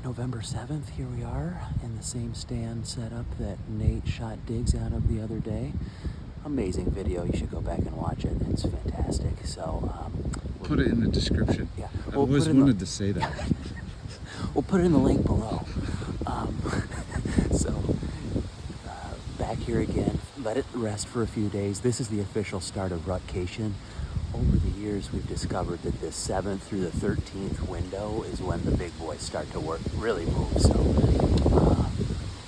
November 7th, here we are in the same stand setup that Nate shot digs out of the other day. Amazing video. You should go back and watch it. It's fantastic. So, put it in the description. Yeah. I always wanted to say that. We'll put it in the link below. So, back here again. Let it rest for a few days. This is the official start of rutcation. Over the years, we've discovered that this 7th through the 13th window is when the big boys start to really move. So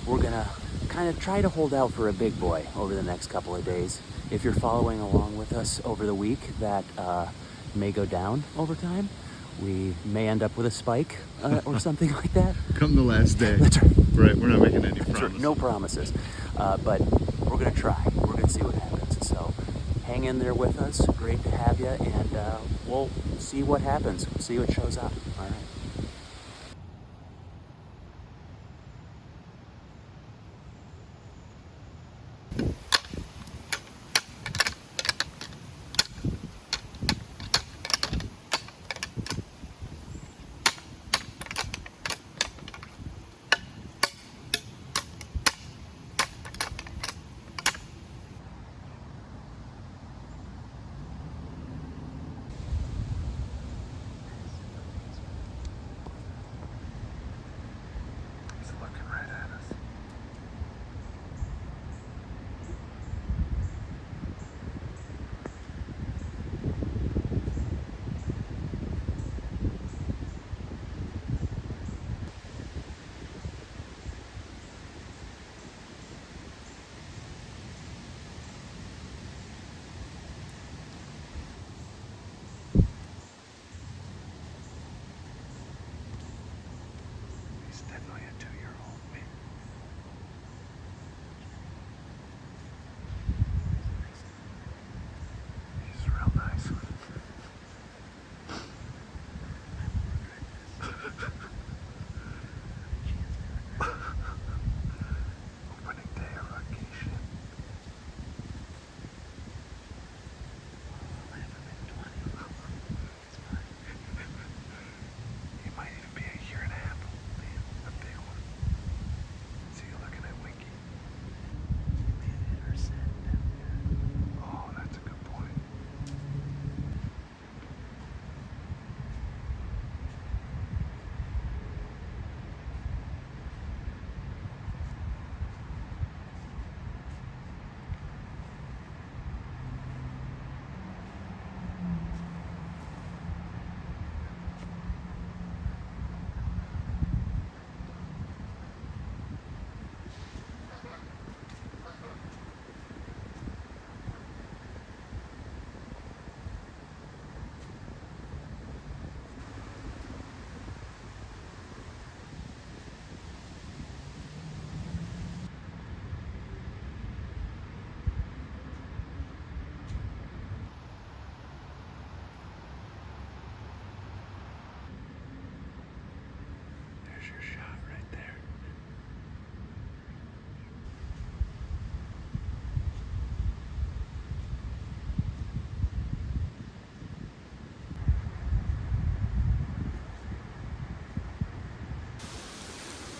we're gonna kind of try to hold out for a big boy over the next couple of days. If you're following along with us over the week, that may go down over time. We may end up with a spike or something like that. Come the last day. That's right. Right, we're not making any promises. Right. No promises. But we're gonna try. We're gonna see what happens. So hang in there with us. Great to have you, and we'll see what happens. See what shows up. All right. He's looking right at us. He's definitely a 2-year-old, man. He's real nice. Opening day of vacation. He might even be a year and a half old, man. A big one. See you looking at Winky. Oh, that's a good point. There's your shot right there.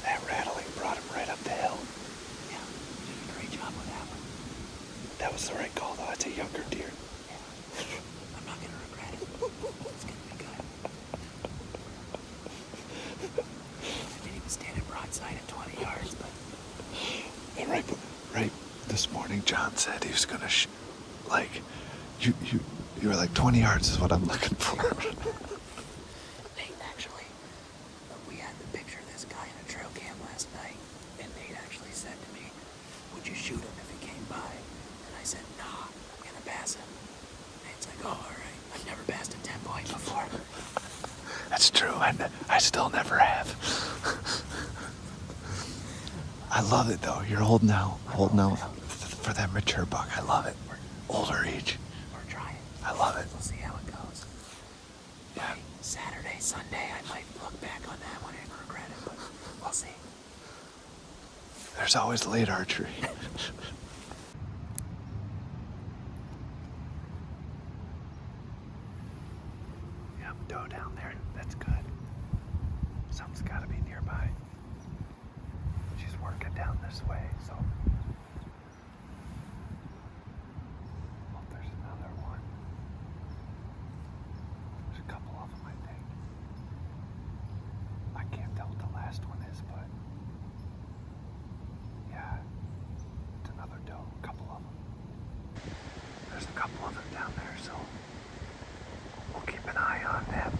That rattling brought him right up the hill. Yeah, you did a great job with that one. That was the right call, though. It's a younger deer. I'm not gonna regret it. It's gonna be good. I mean, he was standing broadside at 20 yards, but And right this morning, John said he was gonna you were like 20 yards is what I'm looking for. Nate actually, we had the picture of this guy in a trail cam last night, and Nate actually said to me, "Would you shoot him if he came by?" And I said, "Nah, I'm gonna pass him." Nate's like, "Oh, all right. I've never passed a 10-point before." That's true, and I still never have. I love it though. You're holding out for that mature buck. I love it. Older age. We're trying. I love it. We'll see how it goes. Yeah. Saturday, Sunday, I might look back on that one and regret it, but we'll see. There's always late archery. Yep, doe down there. That's good. Something's got to be nearby. She's working down this way, so. Oh, there's another one. There's a couple of them, I think. I can't tell what the last one is, but yeah, it's another doe. A couple of them. There's a couple of them down there, so we'll keep an eye on them.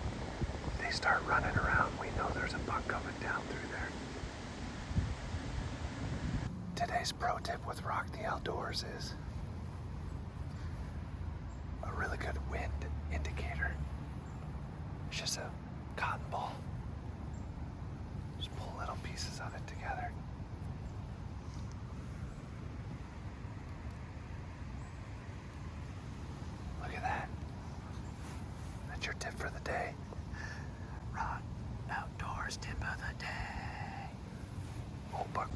If they start running around, we know there's a buck coming down through there. Today's pro tip with Rock the Outdoors is a really good wind indicator. It's just a cotton ball. Just pull little pieces of it together. Look at that. That's your tip for the day. Rock Outdoors tip of the day. Oh, buck.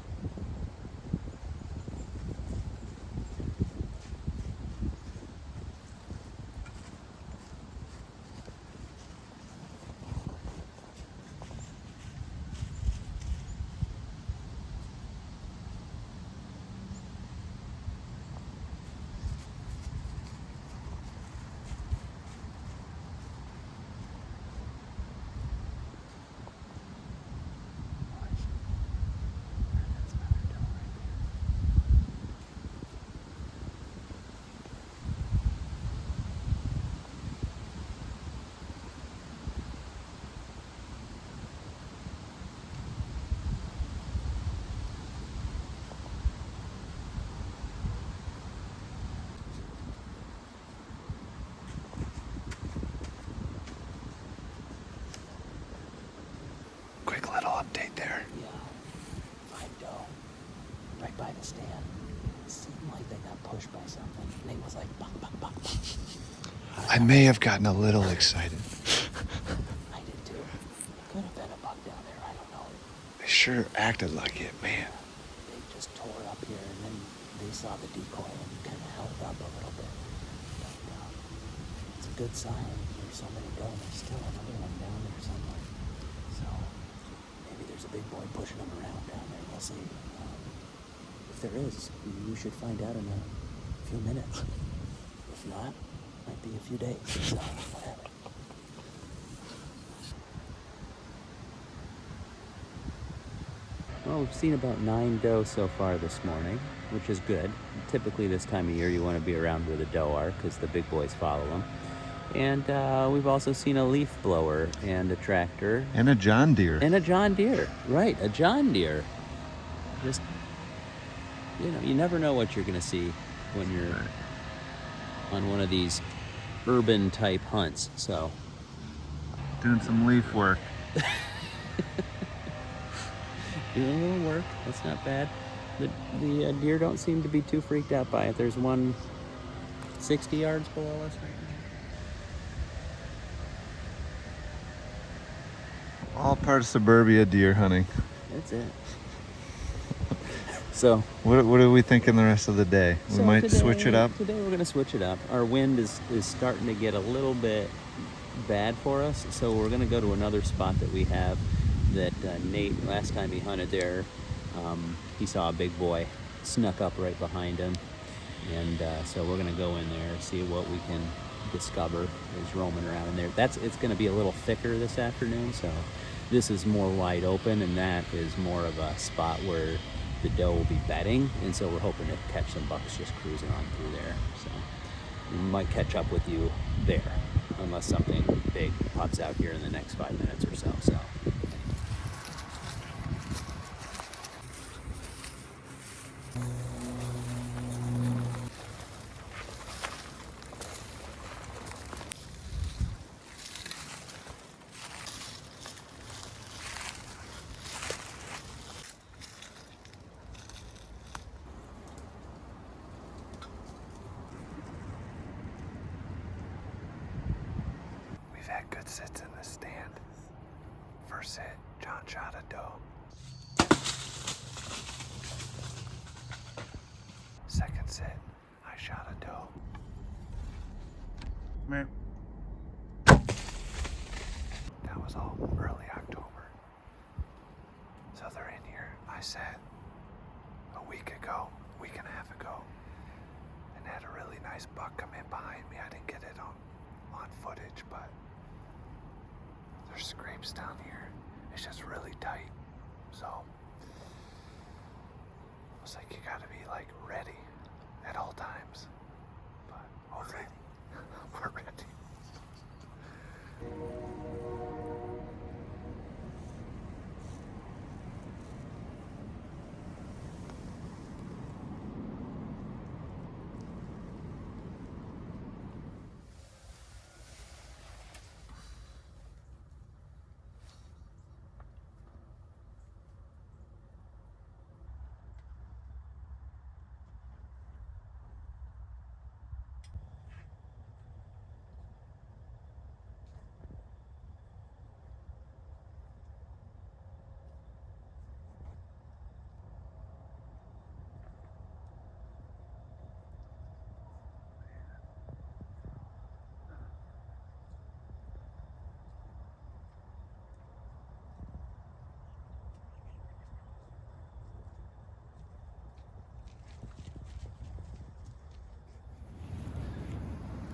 Quick little update there. Yeah, 5 doe, right by the stand. It seemed like they got pushed by something. And it was like, buck, buck, buck. I may have gotten a little excited. I did too. It could have been a buck down there, I don't know. They sure acted like it, man. They just tore up here, and then they saw the decoy and kind of held up a little bit. But it's a good sign. There's so many doe. There's still another one down there somewhere. So maybe there's a big boy pushing them around down there. We'll see. If there is, you should find out in a few minutes. If not, might be a few days. So whatever. Well, we've seen about 9 doe so far this morning, which is good. Typically this time of year you want to be around where the doe are because the big boys follow them. And we've also seen a leaf blower and a tractor. And a John Deere. And a John Deere. Right, a John Deere. Just, you never know what you're going to see when you're on one of these urban type hunts. So Doing some leaf work. doing a little work. That's not bad. The deer don't seem to be too freaked out by it. There's one 60 yards below us right now. All part of suburbia deer hunting. That's it. So What are we thinking the rest of the day? We might switch it up. Today we're going to switch it up. Our wind is starting to get a little bit bad for us, so we're going to go to another spot that we have that Nate, last time he hunted there, he saw a big boy snuck up right behind him, and so we're going to go in there, see what we can discover is roaming around in there. It's going to be a little thicker this afternoon, so this is more wide open, and that is more of a spot where the doe will be bedding, and so we're hoping to catch some bucks just cruising on through there. So we might catch up with you there, unless something big pops out here in the next 5 minutes or so. We've had good sits in this stand. First sit, John shot a doe. Second sit, I shot a doe. That was all early October. I set a week and a half ago, and had a really nice buck come in behind me. I didn't get it on footage, but there's scrapes down here. It's just really tight. So it's like you gotta be like ready at all times. But hopefully we're ready.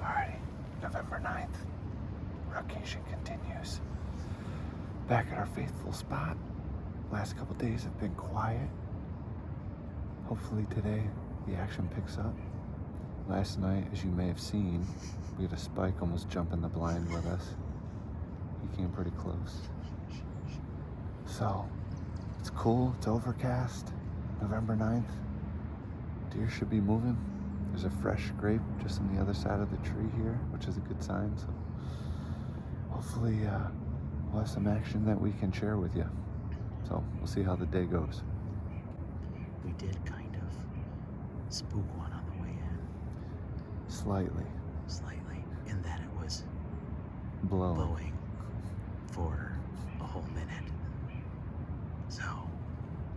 Alrighty, November 9th, rockation continues. Back at our faithful spot. Last couple days have been quiet. Hopefully today the action picks up. Last night, as you may have seen, we had a spike almost jump in the blind with us. He came pretty close. So, it's cool, it's overcast, November 9th. Deer should be moving. There's a fresh scrape just on the other side of the tree here, which is a good sign. So hopefully we'll have some action that we can share with you. So we'll see how the day goes. We did kind of spook one on the way in. Slightly. Slightly, in that it was Blowing. for a whole minute. So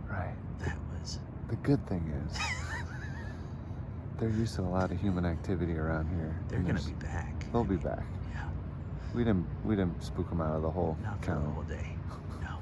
Right. that was... The good thing is, they're used to a lot of human activity around here. They're and gonna be back. They'll be back. Yeah, We didn't spook them out of the whole not for the county. whole day. No.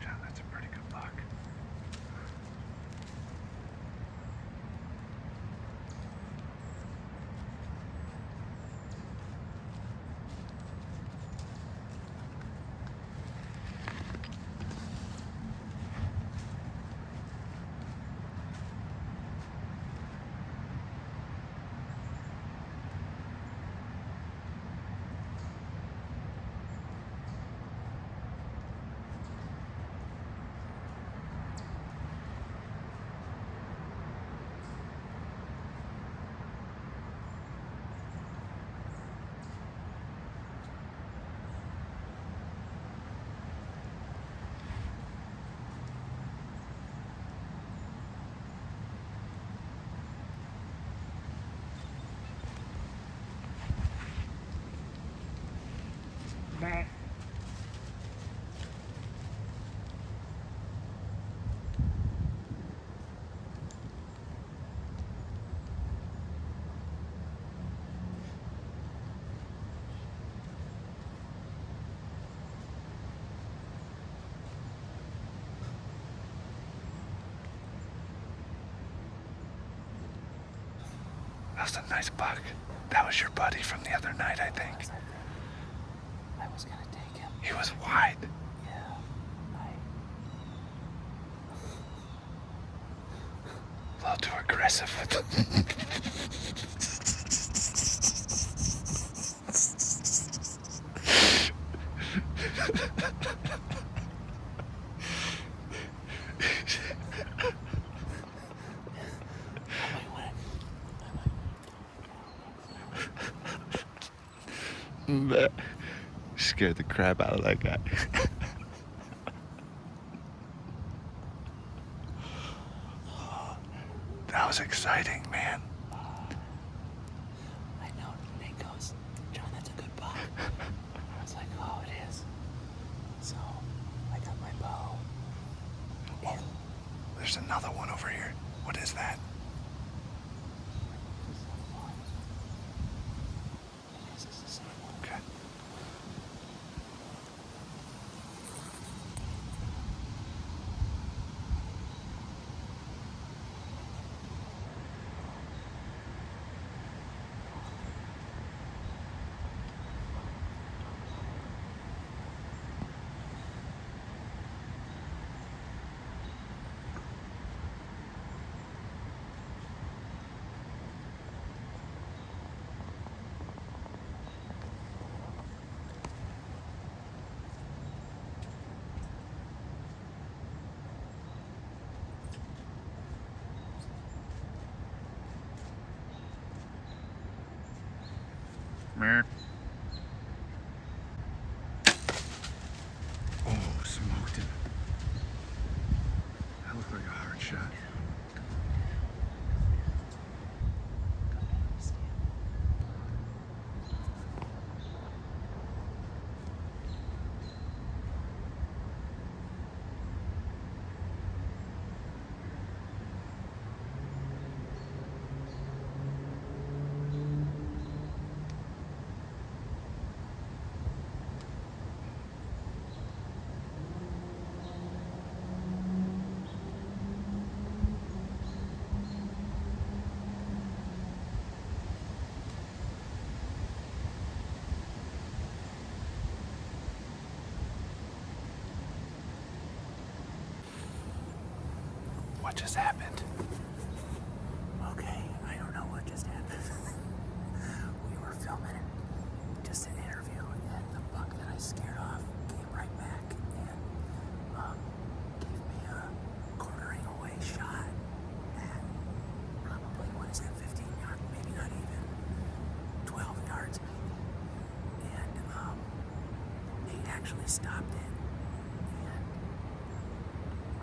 John, that's a pretty good buck. Matt. That was a nice buck. That was your buddy from the other night, I think. I was gonna take him. He was wide. Yeah, A little too aggressive with it. Bleh. Scared the crap out of that guy. That was exciting, man. I know. Nate goes, John, that's a good buck. I was like, oh, it is. So I got my bow. Oh, there's another one over here. What is that? Okay. Oh, smoked him. That looked like a hard shot. What just happened? Okay, I don't know what just happened. We were filming just an interview, and the buck that I scared off came right back and gave me a quartering away shot at probably, what is that, 15 yards, maybe not even 12 yards maybe. And Nate actually stopped it, and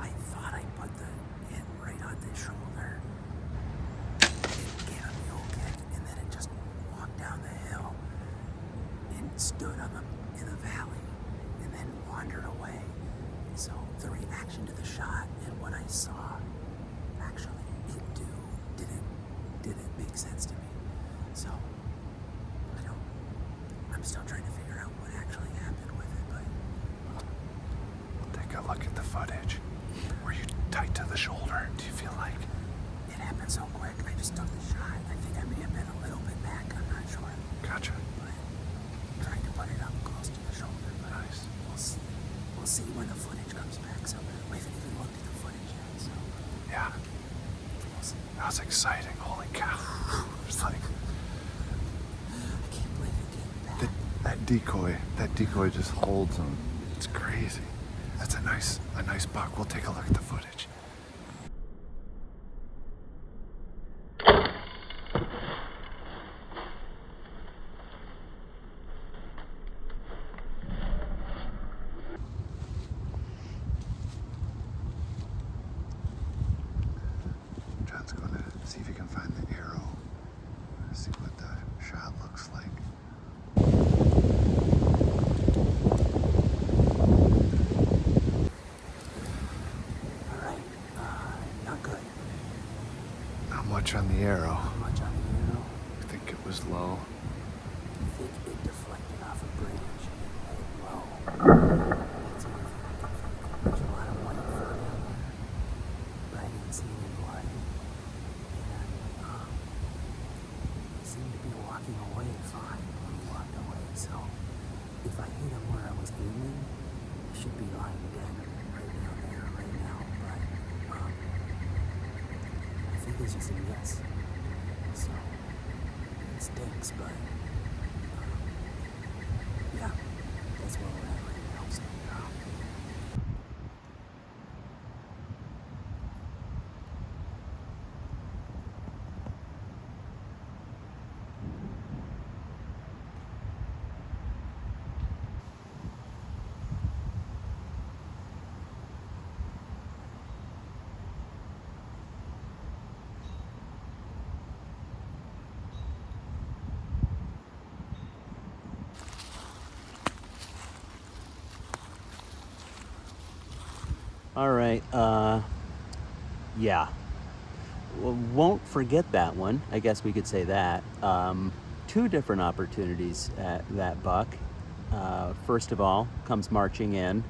I thought I put the hit right on the shoulder. It gave a mule kick, and then it just walked down the hill and stood in the valley, and then wandered away. So the reaction to the shot and what I saw, actually, didn't make sense to me. So I'm still trying to figure out what actually happened with it, but Take a look at the footage. Were you tight to the shoulder? Do you feel like? it happened so quick. I just took the shot. I think I may have been a little bit back. I'm not sure. Gotcha. But trying to put it up close to the shoulder. But Nice. we'll see when the footage comes back. So we haven't even looked at the footage yet. So Yeah. we'll see. That was exciting. Holy cow. It's like I can't believe it came back. that decoy just holds him. It's crazy. That's a nice buck. We'll take a look at the footage. John's going to see if he can find the arrow. See what the shot looks like. All right. Not good. Not much on the arrow. Not much on the arrow. I think it was low. I think it deflected off a branch and hit low. That's the only thing I can think. There's a lot of white fur down there, but I didn't see any blood. And he seemed to be walking away fine when he walked away. So if I hit him where I was aiming, he should be lying dead right down there right now. But I think it's just a miss. So it stinks, but yeah, that's where we're at right now. So All right. Yeah. Well, won't forget that one. I guess we could say that. Two different opportunities at that buck. First of all, comes marching in.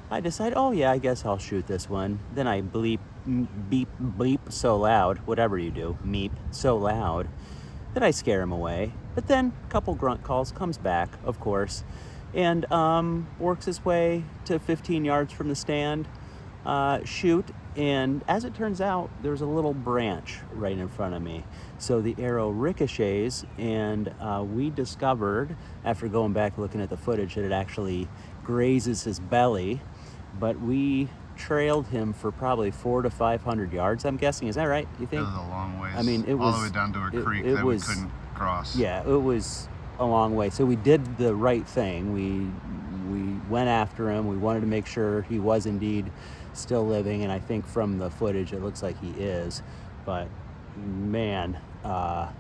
I decide, oh yeah, I guess I'll shoot this one. Then I beep, bleep so loud, whatever you do, meep so loud, that I scare him away. But then a couple grunt calls, comes back, of course, and works his way to 15 yards from the stand, shoot, and as it turns out, there's a little branch right in front of me. So the arrow ricochets, and we discovered, after going back looking at the footage, that it actually grazes his belly, but we trailed him for probably 400 to 500 yards, I'm guessing. Is that right, you think? It was a long ways. I mean, it all was... the way down to a creek it that was, we couldn't cross. Yeah, it was a long way. So we did the right thing. We went after him. We wanted to make sure he was indeed still living, and I think from the footage it looks like he is. But man, a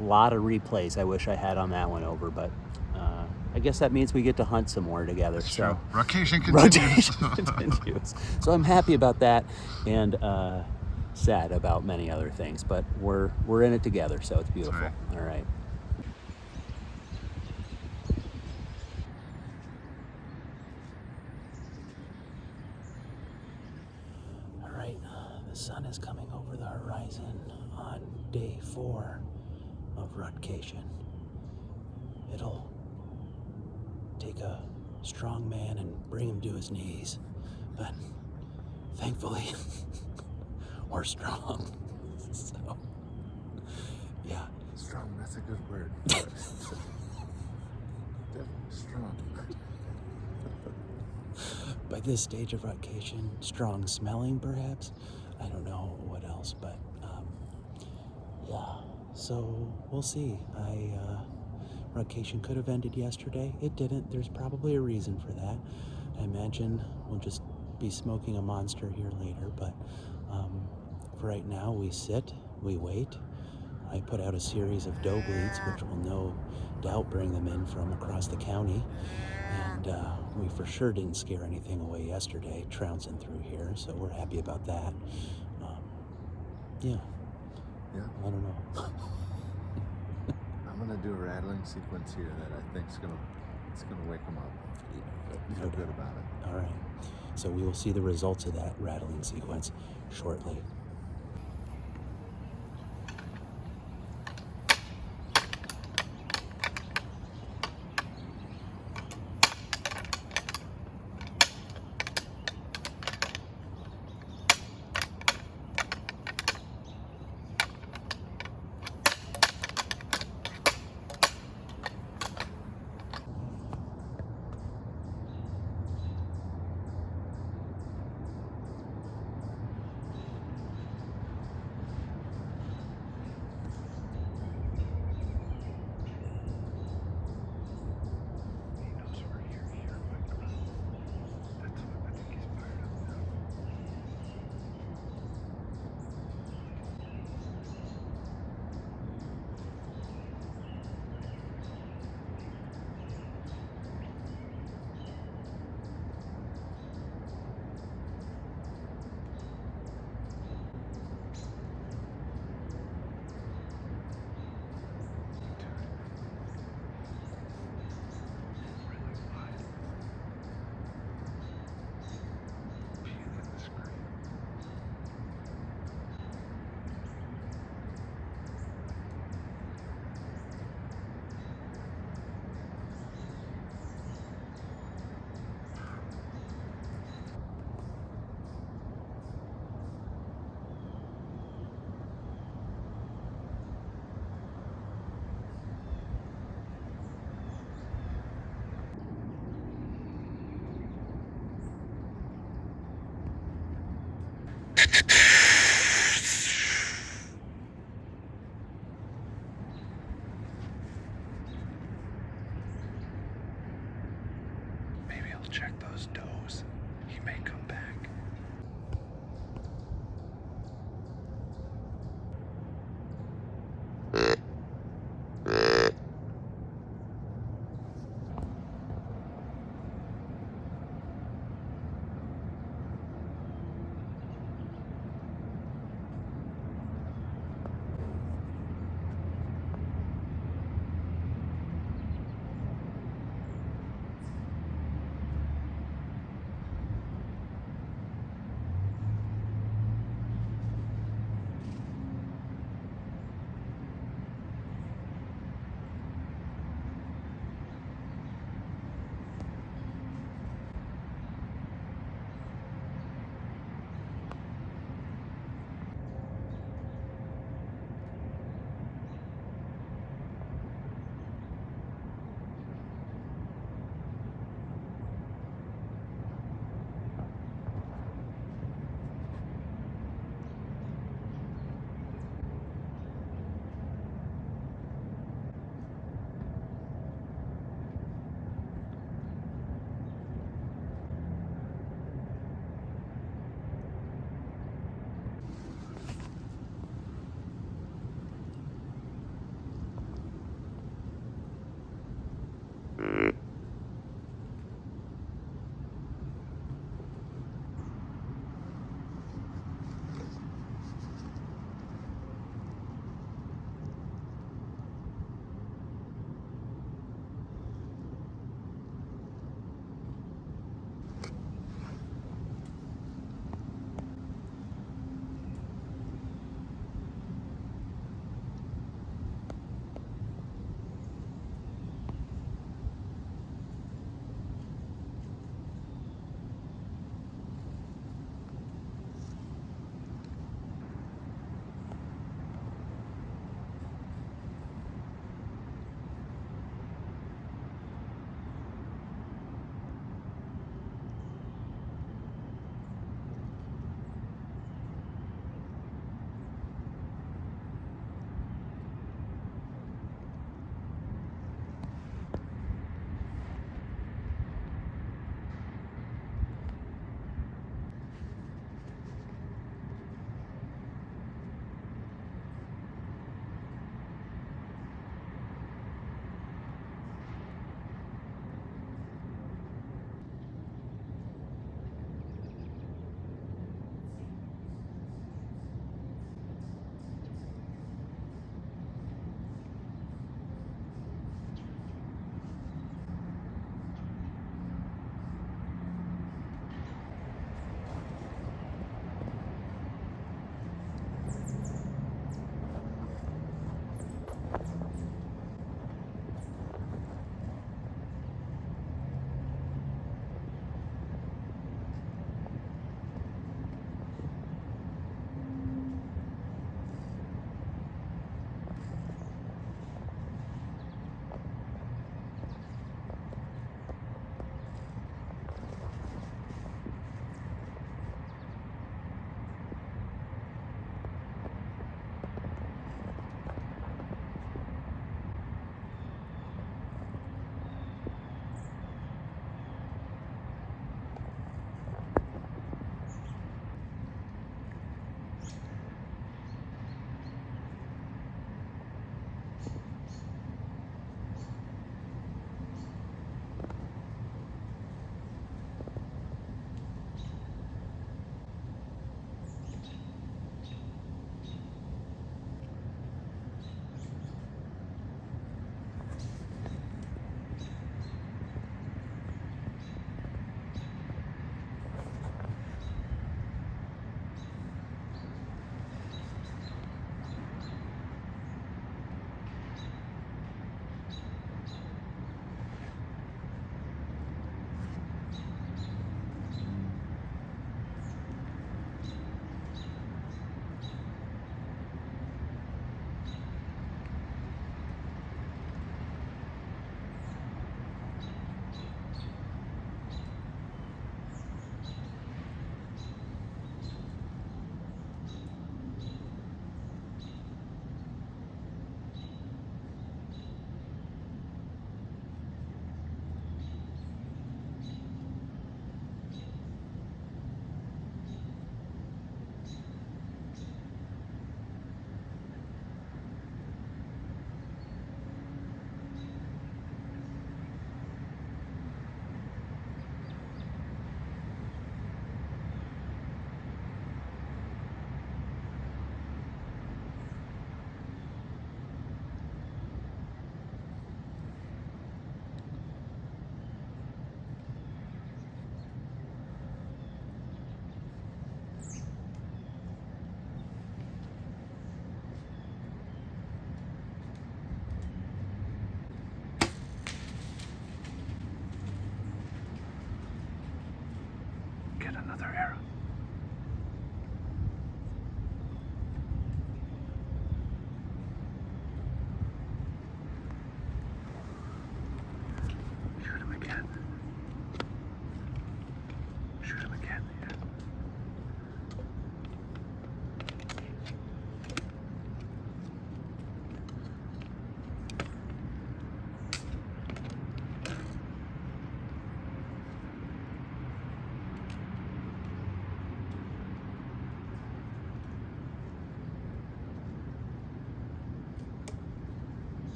lot of replays I wish I had on that one over, but I guess that means we get to hunt some more together. That's so true. Rotation continues. Continues. So I'm happy about that, and sad about many other things, but we're in it together, so it's beautiful. Right. All right. All right, the sun is coming over the horizon on day 4 of rutcation. It'll take a strong man and bring him to his knees, but thankfully we're strong. So yeah, Strong, that's a good word. Definitely strong. by this stage of rutcation, strong smelling perhaps. I don't know what else, but yeah. So we'll see. Rutcation could have ended yesterday. It didn't. There's probably a reason for that. I imagine we'll just be smoking a monster here later, but for right now, we sit, we wait. I put out a series of doe bleeds, which will no doubt bring them in from across the county. And we for sure didn't scare anything away yesterday, trouncing through here, so we're happy about that. Yeah. Yeah. I don't know. I'm gonna do a rattling sequence here that I think it's gonna wake them up. I feel good about it. All right. So we will see the results of that rattling sequence shortly.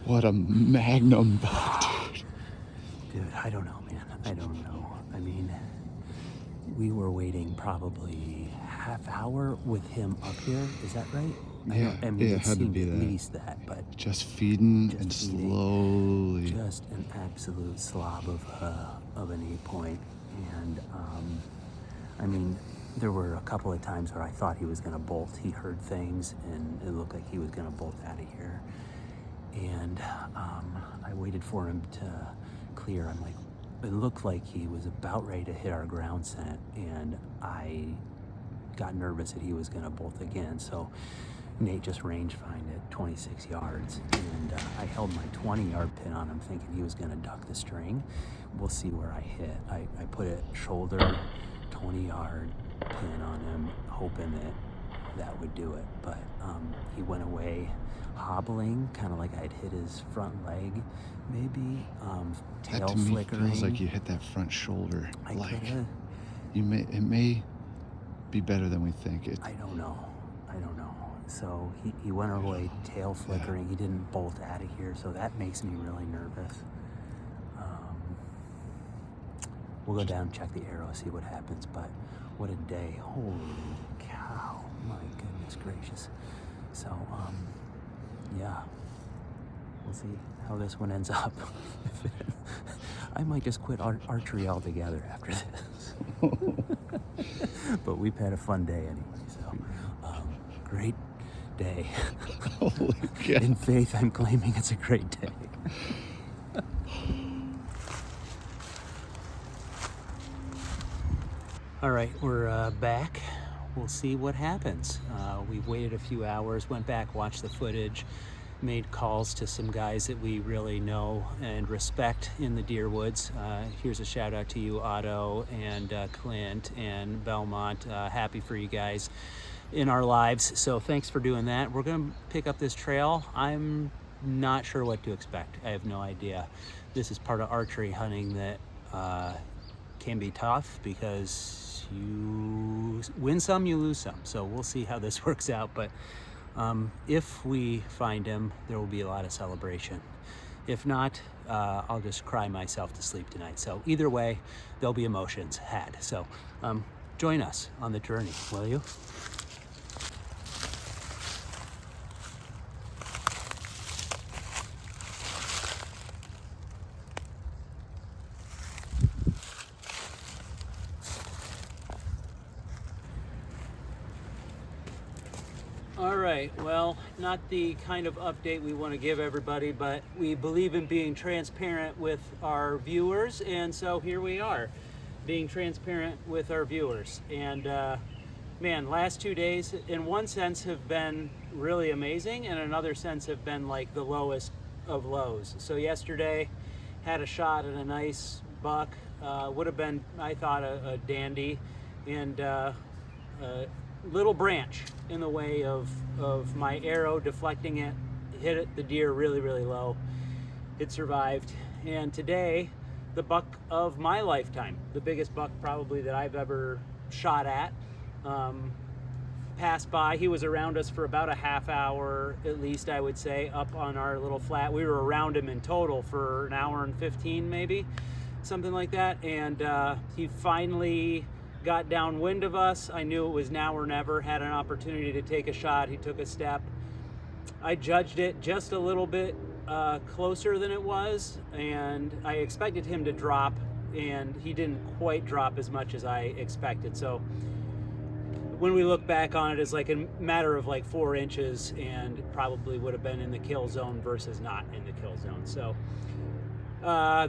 What a magnum buck, dude. Dude, I don't know, man. I don't know. I mean, we were waiting probably half hour with him up here. Is that right? Yeah, I mean, yeah, it had to seemed be at that. least that, but Just feeding just and feeding. slowly. Just an absolute slob of an 8-point. And, I mean, there were a couple of times where I thought he was going to bolt. He heard things, and it looked like he was going to bolt out of here. And I waited for him to clear. I'm like, it looked like he was about ready to hit our ground scent, and I got nervous that he was going to bolt again. So Nate just range find at 26 yards, and I held my 20-yard pin on him thinking he was going to duck the string. We'll see where I hit. I put a shoulder 20-yard pin on him, hoping that would do it. But he went away hobbling, kind of like I'd hit his front leg, maybe. Tail That to me flickering. feels like you hit that front shoulder. I Like coulda. it may be better than we think. I don't know. So he went away, tail flickering. He didn't bolt out of here, so that makes me really nervous. We'll go down, check the arrow, see what happens. But what a day! Holy cow! My goodness gracious. So yeah, we'll see how this one ends up. I might just quit archery altogether after this. But we've had a fun day anyway. So great day. Holy cow. In faith, I'm claiming it's a great day. All right, we're back. We'll see what happens. We've waited a few hours, went back, watched the footage, made calls to some guys that we really know and respect in the deer woods. Here's a shout out to you, Otto and Clint and Belmont. Happy for you guys in our lives. So thanks for doing that. We're gonna pick up this trail. I'm not sure what to expect. I have no idea. This is part of archery hunting that can be tough because you win some, you lose some. So we'll see how this works out. But if we find him, there will be a lot of celebration. If not, I'll just cry myself to sleep tonight. So either way, there'll be emotions had. So join us on the journey, will you? All right, well, not the kind of update we want to give everybody, but we believe in being transparent with our viewers, and so here we are, being transparent with our viewers. And man, last 2 days, in one sense, have been really amazing, and in another sense have been like the lowest of lows. So yesterday, had a shot at a nice buck, would have been, I thought, a dandy, and little branch in the way of my arrow deflecting it, hit it, the deer really, really low. It survived. And today, the buck of my lifetime, the biggest buck probably that I've ever shot at, passed by. He was around us for about a half hour, at least I would say, up on our little flat. We were around him in total for an hour and 15 maybe, something like that. And he finally got downwind of us. I knew it was now or never, had an opportunity to take a shot. He took a step. I judged it just a little bit closer than it was, and I expected him to drop, and he didn't quite drop as much as I expected. So when we look back on it, it's like a matter of like 4 inches, and it probably would have been in the kill zone versus not in the kill zone. So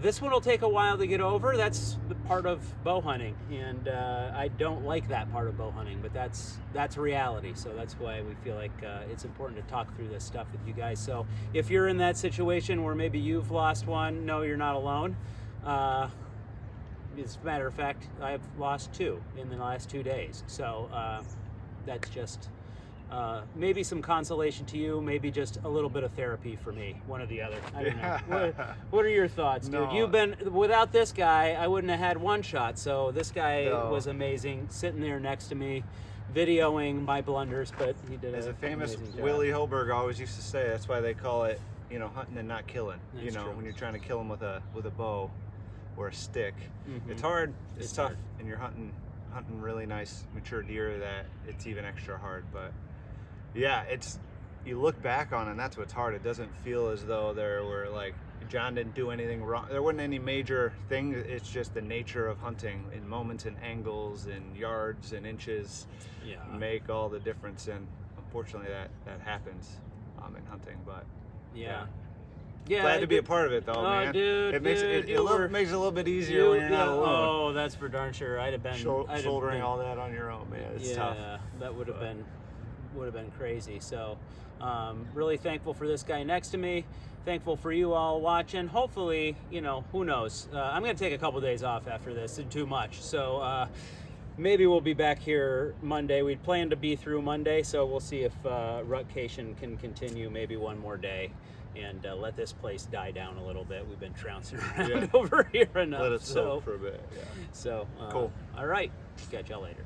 this one will take a while to get over. That's the part of bow hunting, and I don't like that part of bow hunting, but that's reality. So that's why we feel like it's important to talk through this stuff with you guys. So if you're in that situation where maybe you've lost one, no, you're not alone. As a matter of fact, I've lost 2 in the last 2 days. So that's just maybe some consolation to you, maybe just a little bit of therapy for me, one or the other. I don't know. What are your thoughts, dude? No. You've been, without this guy, I wouldn't have had one shot. So this guy was amazing, sitting there next to me, videoing my blunders, but he did As a famous amazing job. Willie Holberg always used to say, that's why they call it hunting and not killing. That's true. When you're trying to kill them with a bow or a stick, Mhm. it's hard. It's tough, hard. and you're hunting really nice mature deer that it's even extra hard. But yeah, you look back on it, and that's what's hard. It doesn't feel as though there were like John didn't do anything wrong. There wasn't any major thing. It's just the nature of hunting in moments and angles and yards and inches make all the difference. And unfortunately, that happens in hunting. But Yeah. glad to be a part of it, though, man. Dude, it makes it a little bit easier when you're not alone. Oh, that's for darn sure. I'd have been Shouldering all that on your own, man. It's tough. Yeah, that would have been crazy. So, really thankful for this guy next to me. Thankful for you all watching. Hopefully, who knows? I'm going to take a couple days off after this. It's too much. So, maybe we'll be back here Monday. We'd planned to be through Monday, so we'll see if Rutcation can continue maybe one more day and let this place die down a little bit. We've been trouncing around over here enough. Let it soak for a bit. Yeah. So, cool. All right. Catch y'all later.